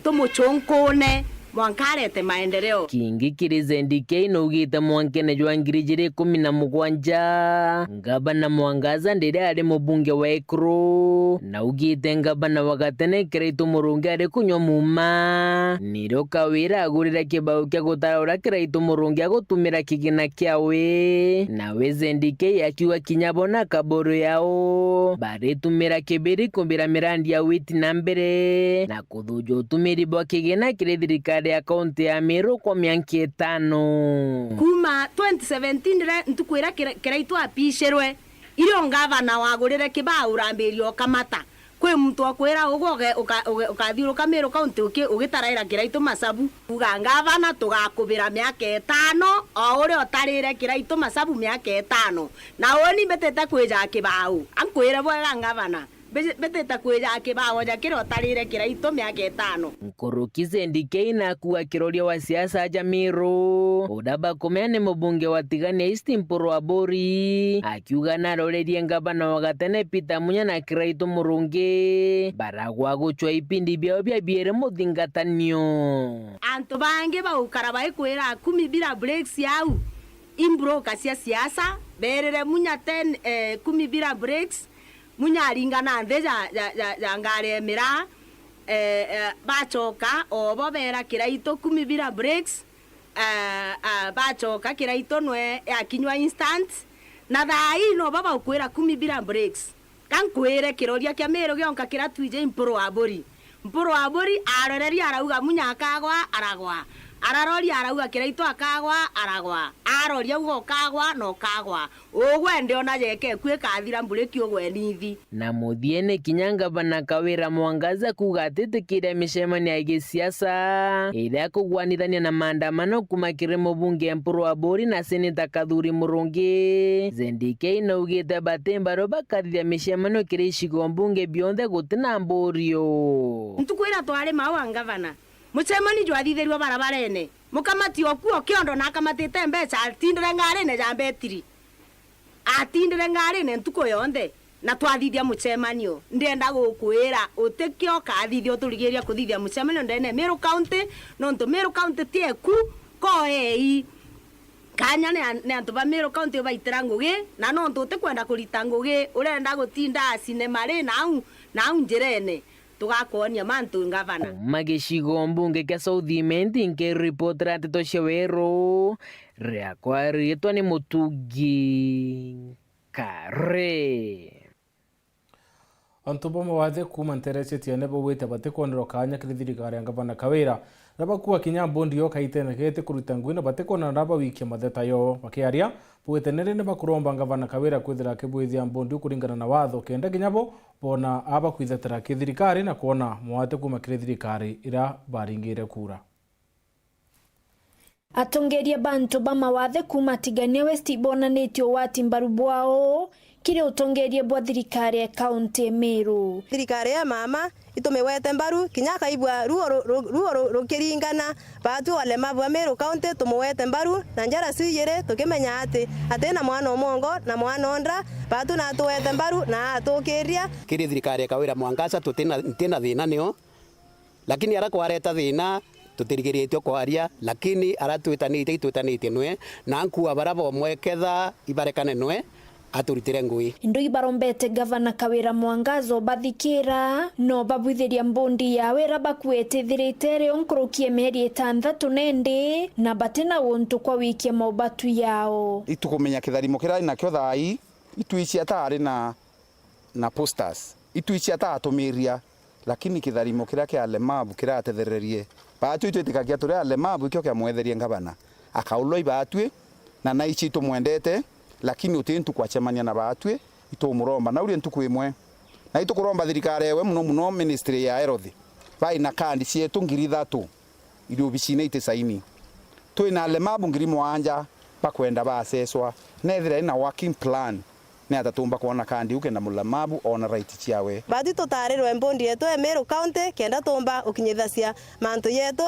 Speaker 27: tumuchonkone mwankarete maendeleo
Speaker 11: kingi kiri Zendikei no ugite mwankene jwa ngirijire 17 gavana Mwangaza ndire ari mubunge wa Ekuru na ugite gavana wagatene Kiraitu Murungi ari kunywa muma niro Kawira agurira kibao kya gutaraura Kiraitu Murungi agutumira kigina kyawe nawe Zendikei akiwa kinyabona kaboro yao baritumira kibiri kumbira mirandi ya witi na mbere na kuthujo tumiri bwa kigina kirithirikari ya kaunti ya Meru kwa miaka 5
Speaker 27: kuma 2017 ntukwira Kiraitu apishirwe irio gavana wagurire kibao urambirio kamata kwe mtu akwira ugoge ukathiuruka Meru kaunti ugitaraira Kiraitu masabu uga gavana tugakubira miaka 5 o uri otarire Kiraitu masabu miaka 5 na woni betete kwija kibao ankwira bwega gavana beteta kwija kibao ja kiro tarire Kiraitu miaka 5
Speaker 11: Nkuruki Zendikei na kuwa kiroria wa siasa ja Meru udaba komene mubunge wa Tigania East Mpuru wa Bori akiuga na rorerie gavana wagatene Peter Munya na Kiraitu Murungi baragwa guchwa ipindi byao bya biere muthingatanio
Speaker 27: antu bange baukara baikwira 10 bila breaks yau imbroka cia siasa berere Munya 10 bila breaks munyaringa na nde ya ngare mira bachoka obo bera Kiraitu 10 bila breaks bachoka Kiraitu nwe akinywa instant na thai no baba ukwira 10 bila breaks kankwire kiroria kya Meru gionka kiratwije Mpuru wa Bori aroreria arauga Munya akagwa aragwa ararori arauga Kiraitu akagwa aragwa aroria ugo kagwa no kagwa ugwende ona yeke kwe kathira mbureki ugwenithi
Speaker 11: na muthiene kinyanga bana Kawira Mwangaza kugatetekira mishemani ya gisiasa ila kugwanithania na maandamano kumakire mubunge Mpuru wa Bori na Seneta Kadhuri Murungi Zendikei na ugite batemba roba kathia mishemano kirishigo mbunge bionde gutina mburio
Speaker 27: ntukwira tware mawa gavana muchemani jwathithirwa barabarene mukamati okuo kiondo na akamatite mbeca atindire ngarene ja betiri atindire ngarene ntuko yonde na twathithia muchemanio ndenda gukwira utikio kathithio turigiria kuthithia muchemanio ndene Meru County no nto Meru County tieku ko ei kanya ne antu ba Meru County baitira ngugi na no nto utikwenda kurita ngugi urenda gutinda cinemari na njirene tugakonia mantu gavana
Speaker 11: magishigo mbunge kya Southiment nke reporter Nteto Weru reakwa rietwa ni Mutugi Kare
Speaker 1: antu bomo wathe kuma nterece tiane bo wete bate konro kanya kirithirikari gavana Kawira raba kuwa kinya bondi yo kaitene gete kuruta ngwina bateko na raba wiki matheta yo bakiaria bwetenere ne bakuromba ngavana Kawira kwithira kibwithia bondi kuringana na watho kenda kinyabo bona aba kwithetera kithirikari na kuona mwate kuma kithirikari ira baringire kura.
Speaker 14: Atongeria bantu bamawathe kuma tigania West bonanitio wati mbaru bwao kire utongeria bwa thirikari ya kaunti Meru.
Speaker 27: Thirikari ya mama itumewete mbaru kinyaka ibwa ruo rukiringana batu walemavu wa Meru kaunti tumwete mbaru na njara siyire tukimenya atena mwana omongo na mwana ondra batu na tuwete mbaru na atukiria
Speaker 15: kire thirikari ya Kawira Mwangaza tutina thina nio lakini arakwareta thina tutirigiritio kwaria lakini aratwitanite nwe na nkuwa barabo mweketha ibarekane nwe aturutire ngui
Speaker 14: ndo ibarombete gavana Kawira Mwangaza bathikira no babwithiria mbondi yawe rabakwetithirite onkurukie meri 6 nende na batena wontu kwa wiki maubatu yao
Speaker 16: itukumenya kitharimo kira na kyo thai ituici atari na posters ituici atatumiria lakini kitharimo kira kia alemavu kira atethererie batu itwitikagia turi alemavu ikyo kia mwetherie ngavana akauloi batwe na naici tumwendete lakini utintu kwachemania na batwe itomuromba na uri ntuku imwe na itukuromba thirikari ewe muno ministry ya health bai na kandi cietu ngiri Ithatu irio bicine ite saini twina alemavu ngiri 7 bakwenda baseswa nethira ina working plan ne atatumba kuona kandi uke na mulamabu ona right ciawe
Speaker 27: batu tutarirwe mbondi yetu Meru county kenda tumba ukinyithacia mantu yetu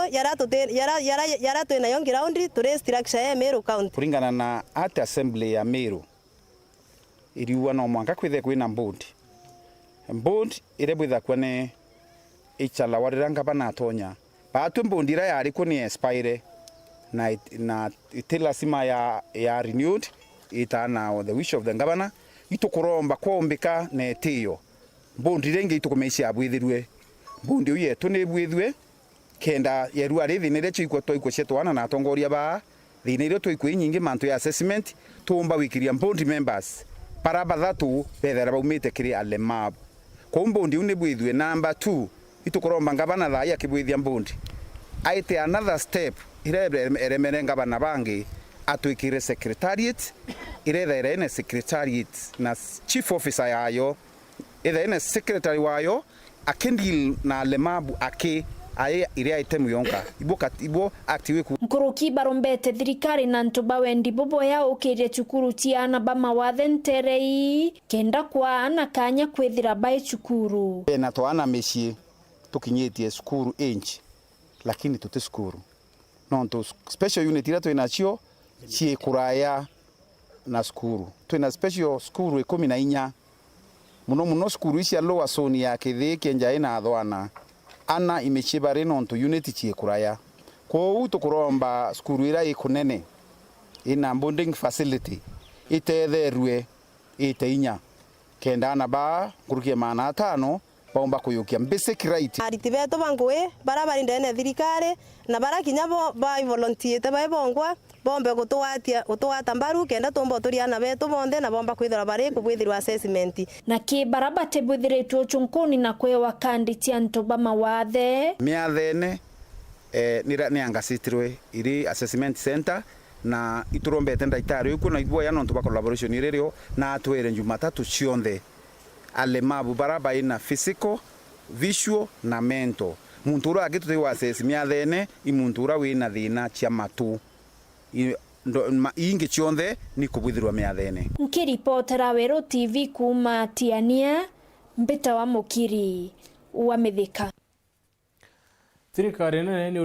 Speaker 27: yara twina yongi round turi structure ya Meru county
Speaker 16: kuringana na at assembly ya Meru iriwa no mwanka kwithe kwina mbondi ire bwitha kwane ichala wariranga bana tonya batu mbondi ra yari kuni expire na itila sima ya renewed itana the wish of the governor itukuromba kwombika netiyo mbondi renge itukumeisi abwithirwe mbondi uye tunibwithwe kenda yerua rithi nire chiko toiko chetwana na atongoria ba thine toiko nyingi mantu ya assessment tumba wikiria mbondi members para bathatu bethera baumite kiri alemavu ko mbondi unibwithwe number 2 itukuromba ngabana thaya kibwithia mbondi aite another step iremere ngabana bangi atwikire secretariat irethere ene secretariat na chief officer yayo ene secretary wayo akendil na alemavu aye iria itemu yonka ibo active ku
Speaker 14: nkuruki barombete thirikari na ntuba wendi bobo ya ukirie chukuru tiana bamawathe nterei kenda kwa ana kanya kwithira bai chukuru
Speaker 16: na twana meshie tukinyetie skuru inch lakini tuti skuru nonto special unit ira twinacio chie kuraya na skuru twina special skuru 14 muno skuru cia lower zone ya kithi kenja ina thwana ana imechibare nonto unit chie kuraya ko tukuromba skuru ira ikunene ina bonding facility itetherwe iteinya kenda na ba kurukie mana 5 baomba kuyukia basic right
Speaker 27: ariti beto bangwe barabara ndene thirikari na barakinya ba volunteer te baibongwa bombe gutwata mbaru kenda tumbo turiana beto bonde na bomba kwithira bari kubwithirwa assessment
Speaker 14: na ki barabate bwithiritwo chunkuni na kwewa kandi tia ntoba mawathe
Speaker 16: miathene ni angasitirwe iri assessment center na iturombete ndaitari uko na ibwa yana ntoba collaboration irerio na atwere Jumatatu cionthe alemavu baraba ina physical visual na mental muntura agituthi wa assess miathene imuntura wina thina cia matu ingi cionthe ni kubwithirwa miathene
Speaker 14: nkiripotera Weru TV kuma Tiania mbita wa mukiri wa mithika
Speaker 1: thirikari nene ni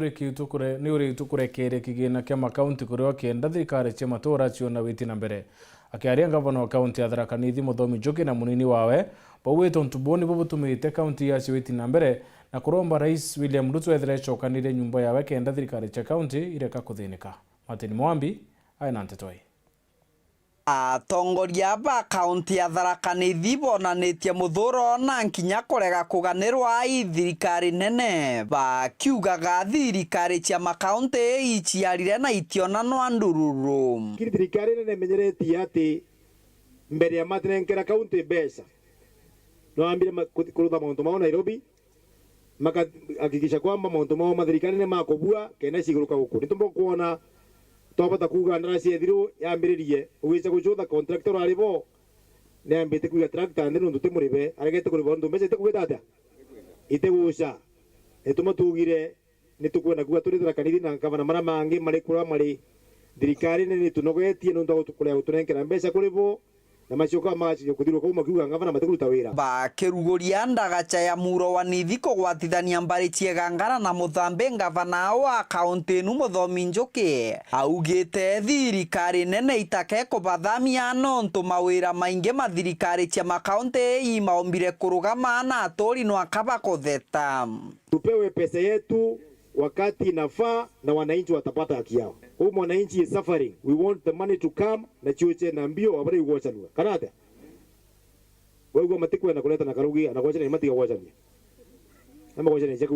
Speaker 1: urikitu kurekere kigina kia makaunti kurio kenda thirikari cia matura ciona witi na mbere akiaria ngavana wa kaunti ya Thaa Nithi Muthomi Njuki na munini wawe bawito ntuboni bobutumite kaunti ya witi na mbere na kuromba rais William Ruto ethere chokanire nyumba yawe kenda thirikari cia kaunti ireka kuthinika Martin Mwambi aina Nteto.
Speaker 18: Atongoria ba kaunti ya Thaa Nithi bonanitie muthuro na nkinya kurega kuganirwa thirikari nene bakiugaga thirikari cia makaunti iciarire na itionanwa ndururu
Speaker 8: thirikari nene menyeretie ati mbere ya matrenkera kaunti mbeca no ambire kurutha mauntu mao Nairobi
Speaker 3: makahakikisha kwamba maundu mao mathirikari ni makobua kena ciguruka guku nitumbo kuona twabata kuga ndarasi ethiru yambiririe ugica gucutha contractor aribo ne ambite kuga tractor ndi nundu timuribe aregete kuribo ndu mbeca ite kugita iteguca etuma tugire nitukwenda kuga turithira kanithi na gavana mara mangi mari kura mari thirikari ni tunogetie nundu tukurea tunenkera mbeca kuribo na macoka macio kuthirwo kwa makiuga gavana matikuruta wira
Speaker 18: bakiruguria ndagacha ya muro wa nithi kugwatithania mbari ciegangara na muthambe gavana wa kaunti nu Muthomi Njuki augite thirikari nene itake kubathamia nontu mawira maingi mathirikari cia makaunti imaombire kurugama na atori no akaba kutheta.
Speaker 3: Tupewe pesa yetu wakati inafaa na wananchi watapata haki yao. Huyu mwananchi is suffering. We want the money to come na chuche na mbio abari ugochania. Kanate. Wewe matiko na kuleta na karugi anagochania matiko gochania. Ama gochania cheku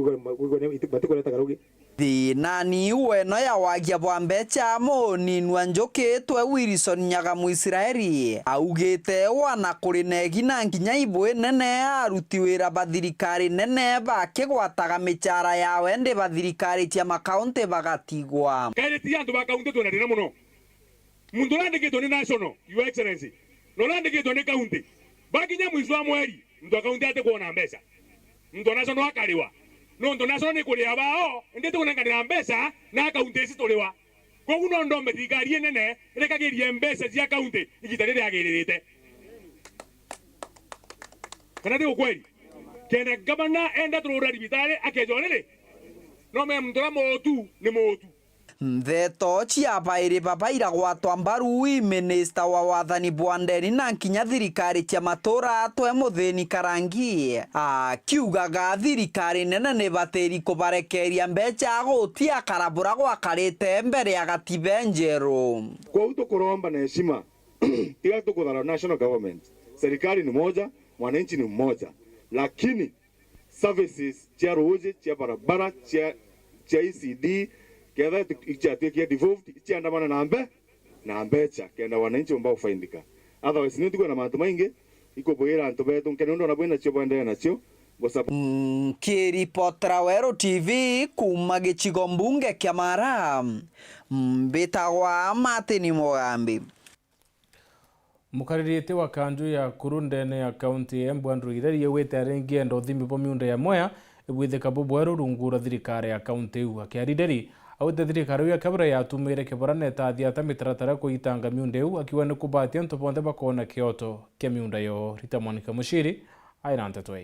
Speaker 3: matiko kuleta karugi.
Speaker 18: Thina ni weno ya wagia bwa mbecha moni nwa Njuki twe Wilson Nyagamu Israeli augite wana kuri negi na nginya ibwe nene aruti wira bathirikari nene bakigwataga michara ya wende bathirikari cia makaunti bagatigwa
Speaker 4: kaire ti andu bakaunti tuna ndina muno mundu randikitwo ni national your excellency no randikitwo ni kaunti bakinya mwizo wa mweri mtu akaunti ate kuona mbeca mtu national akaliwa no ndo naso ni kuria bao ndete kunenganira mbeca na akaunti ici turiwa koguo no ndombe thirikari nene rekagirie mbeca cia akaunti igitarire agiririte kana ndi ukweli kena gavana enda turura ribitare akejonere no me mndora motu ni motu
Speaker 18: Nteto ciabaire babaira gwatwa mbaru minister wa wathani bwandeni na nkinya thirikari cia matura twe muthini Karangi akiugaga thirikari nene ni batiri kubarekeria mbeca gutia karabura gwakarite mbere ya gatibe njeru
Speaker 3: kwa uto kuromba na heshima tiga tukudhara national government serikali ni moja mwananchi ni mmoja lakini services cia roads cia barabara cia ECD kedha ichatekia devolved ichiandamana na mbecha kenda wananchi ambao ufaindika otherwise ni tuko na mantu maingi iko boira antu betu nkenondo na bwena cio bwende nacio
Speaker 18: kiripotera Weru TV kuma gicigo mbunge kia Mara mbitagwa Martin Mugambi
Speaker 1: mukaririte wa kanju ya kurundene ya county Embu Andrew Ireri wete arengie ndo thimi bo miunda ya moya ibwithika bo Weru rungura thirikari ya county u akiarideri auta thirikari ya kabra ya tumire keborane tathia ta mitaratara kuitanga miunda u akiwa ni kubatia nto bonde bakona kioto kia miunda yo Rita Monica Mushiri aina Nteto.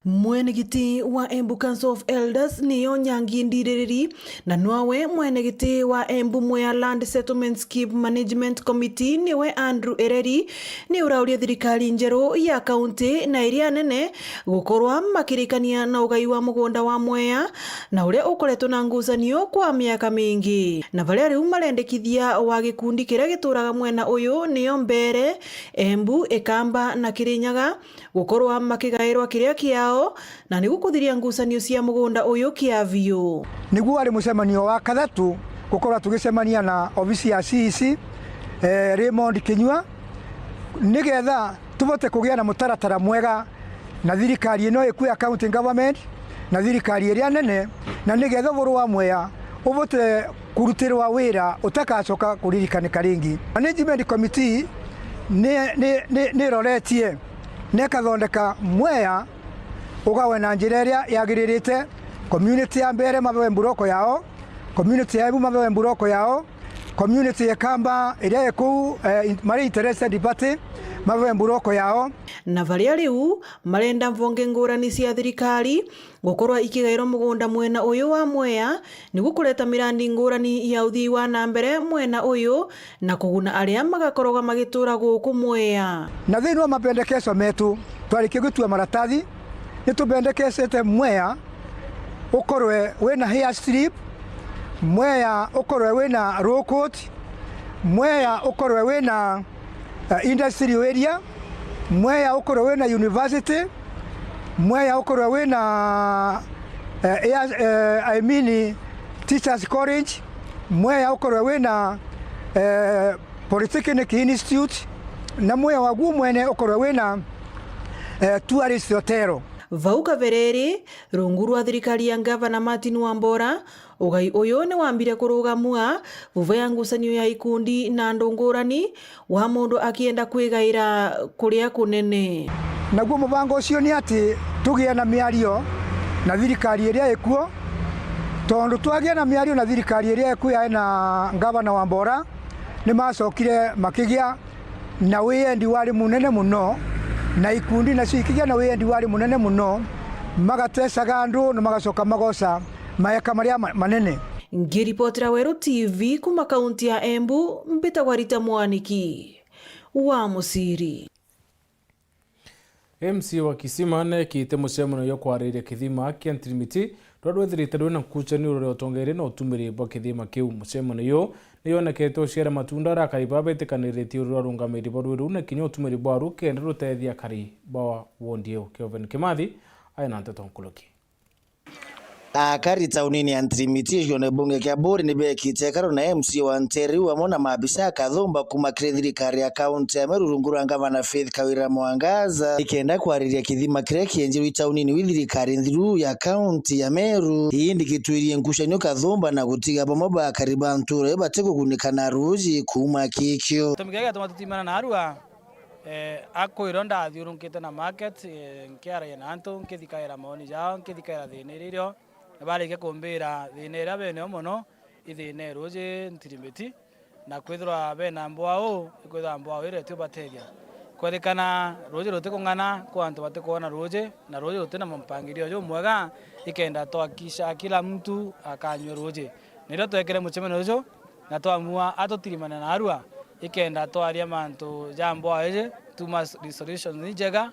Speaker 17: Mwenegiti wa Embu Council of Elders niyo Nyangi Ndiriri na nwawe mwenegiti wa Embu Mwea Land Settlement Scheme Management Committee niwe Andrew Ireri ni urauria thirikari njeru ya county na iria nene gukorwa makirikania na ugai wa mugunda wa Mwea na uria ukoretwo na ngucanio kwa miaka mingi na varia riu marendekithia wa gikundi kiria gituraga mwena uyu niyo Mbere Embu Ikamba na Kirinyaga gukorwa makigairwa kiria kiao na nigu kuthiria ngucanio cia mugunda uyu kiavio
Speaker 20: niguo ari mucemanio wa kathatu gukorwa tugicemania na ofisi ya CEC Raymond Kinyua nigetha tuvote kugia na mutaratara mwega na thirikari ino iku ya county government na thirikari iria nene na nigetha vuru wa Mwea uvote kurutirwa wira utakacoka kuririkanika ringi. Management committee ni roretie nekathondeka Mwea ugawe na njira iria yagiririte community ya Mbere mabewe mburoko yao, community ya Embu mabewe mburoko yao, community ya Kamba iria iku mari interested party mabewe mburoko yao
Speaker 17: na varia riu marenda mvonge ngurani cia thirikari gukorwa ikigairwo mugunda mwena uyu wa Mwea nigu kureta mirandi ngurani ya uthii wa na mbere mwena uyu na kuguna aria magakorwa magitura guku Mwea
Speaker 20: na thiini wa mapendekezo metu twarikie gutua maratathi nitubendekecete Mwea ukorwe wina hair strip, Mwea ukorwe wina row coat, Mwea ukorwe wina industry area, Mwea ukorwe wina university, Mwea ukorwe wina teachers college, Mwea ukorwe wina polytechnic institute na Mwea wagu mwene ukorwe wina tourist hotel.
Speaker 17: Vau kavereri rungu rwa thirikari ya Gavana Martin Wambora ugai uyu ni wambire kurugamua vuva ya ngucanio ya ikundi na ndungurani wa mundu akienda kwigaira kuria kunene.
Speaker 20: Naguo mubango ucio ni ati tugie na miario na thirikari iria ikuo, tondu twagia na miario na thirikari iria ikuo ya na Gavana Wambora ni macokire makigia na wiendi wari munene muno na ikundi na cikigia na wiendi wari munene muno magatecaga andu na magacoka magoca maeka maria manene.
Speaker 17: Ngiripotera Weru TV kuma kaunti ya Embu, Mbitagwa Rita Mwaniki wa Musiri.
Speaker 1: MC wa Kisimane kiite mucemano yo kwariria kithima kia Ntirimiti rwethirite rwina nkucani uri utongeri na utumiri bwa kithima kiu. Mucemano yo niyonekete uciara matunda rakaiba betikaniretie uri rwarungamiri bwa Weru na kinya utumiri bwa ru kenda rutethia kari bwa wondio. Kevin Kimathi aina Nteto nkuluki.
Speaker 5: Akari taunini ya Ntirimiti jone bunge kia bori ni bekite karo na MC wa Nteri wamona mabisa kathumba kumakire thirikari ya kaunti ya Meru rungu rwa Gavana Faith Kawira Mwangaza ikenda kwariria kithima kire kienjeru taunini wi thirikari nthiru ya kaunti ya Meru. Hii ndikitwirie ngucanio kathumba na gutiga bomoba kariba nture bate kugunikana ruji kuma kikyo.
Speaker 21: Tumigega tumatutimana na arua akoironda thiurunkite na market nkiara ya nanto nkithikaira maoni jao nkithikaira thinirio bareke kumbira thinera bene muno ithine ruje Ntirimiti na kwithira bena mbwao ikwithira mbwao ire tubateria kwethekana ruje rote kungana kwa antu bate kuona ruje na ruje rote na mpangirio jo mwega ikenda twakisha kila mtu akanywe ruje niro twekere muchemeno ujo na twamua atotirimana na arua ikenda twaria mantu jambo aje tuma resolution ni jega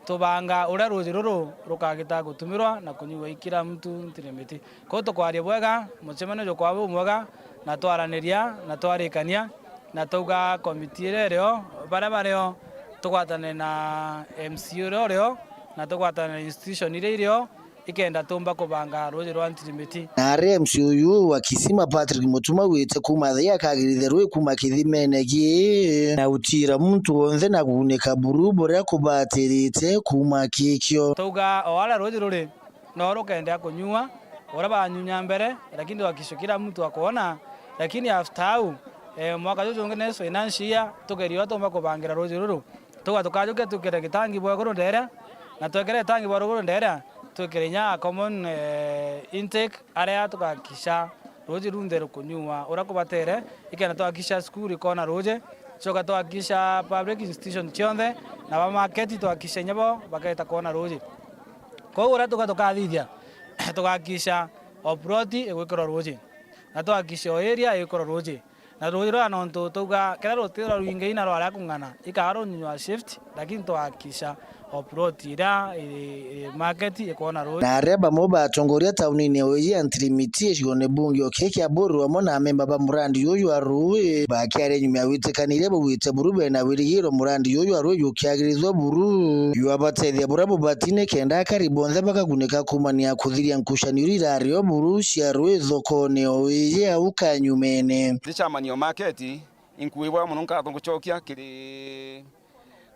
Speaker 21: tubanga ura ruje ruru rukagita gutumirwa na kunywa ikira mtu Ntirimiti ko to kwaria bwega muchemeno jo kwabo mwega na twaraniria na twarikania na tuga committee rero barabara tugwatane na MC rero na tugwatane na institution irio ikenda tumba kubanga ruje rwa Ntirimiti.
Speaker 5: Na MC uyu wa Kisima Patrick Mutuma wite kumathia kagirire rwe kuma kithimene gi na utira muntu wonze na kuguneka burubo ria kubatirite kuma kikyo.
Speaker 21: Tuga wala ruje ruri no rukenda kunyua ora banyunya mbere lakini wakishukira mtu akona lakini after mwaka juju ngene so inanshiya tugerio tumba kubangira ruje ruru tuga tukajuke tukere gitangi bwa guru ndera na tukere tangi bwa guru ndera tukirinya common intake area tukakisha roje rundero kunyua ora kubatere ikena tukakisha school ikona roje choka tukakisha public institution chionde na ba market tukakisha nyabo bakaita kona roje ko ora tukathithia tukakisha oproti egwikora roje na tukakisha area egwikora roje na roje ro anonto tuga kera rotira ruingeina ro ara kungana ikaro nywa shift lakini tukakisha oproti ira market ikona roje
Speaker 5: na reba moba tongoria taunini oya Ntirimiti jone bunge okeke aboru wamona memba ba murandi yoyu aruwe bakiare nyumya witekanire bo wite burube na wirigiro murandi yoyu aruwe yokiagirizwa buru yuabatethia burabo batine kenda karibonze bakaguneka kumania kuthiria nkushaniri rario buru cia rwe thokone oye ukanyumene
Speaker 22: zichamanio market inkuiwa mununka tunguchokia kiri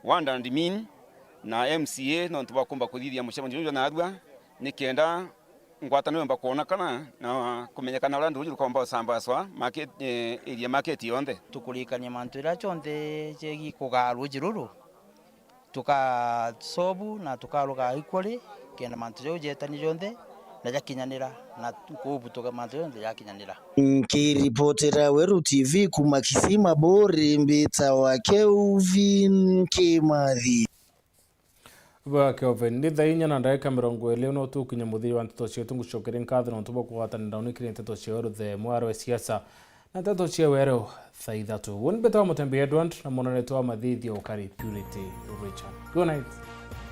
Speaker 22: wanda ndimin na MCA no tubakumba kuthithia mucemano na arua nikenda ngwatanio mba kuona kana na kumenyekana ura nduru komba sambaswa market area market yonde
Speaker 23: tukurikania mantu ira chonde chegi kugaruji ruru tuka sobu na tukaruga equally kenda mantu jo jetani jonde na jakinyanira na kubutuka mantu jonde jakinyanira.
Speaker 5: Nkiripotera Weru TV kuma Kisima bori mbita wa Kevin Kimathi.
Speaker 1: Ba Kevin ni thainya na ndagika 20 no tukinya muthiri wa Nteto cio tungucokere nkatho no tuba kuhatanira unikire Nteto cio ruthe mwaro siasa na Nteto cio Weru thaa Ithatu. Won beta Mutembei Edward na monane twa mathithio kari Purity Richard. Good night.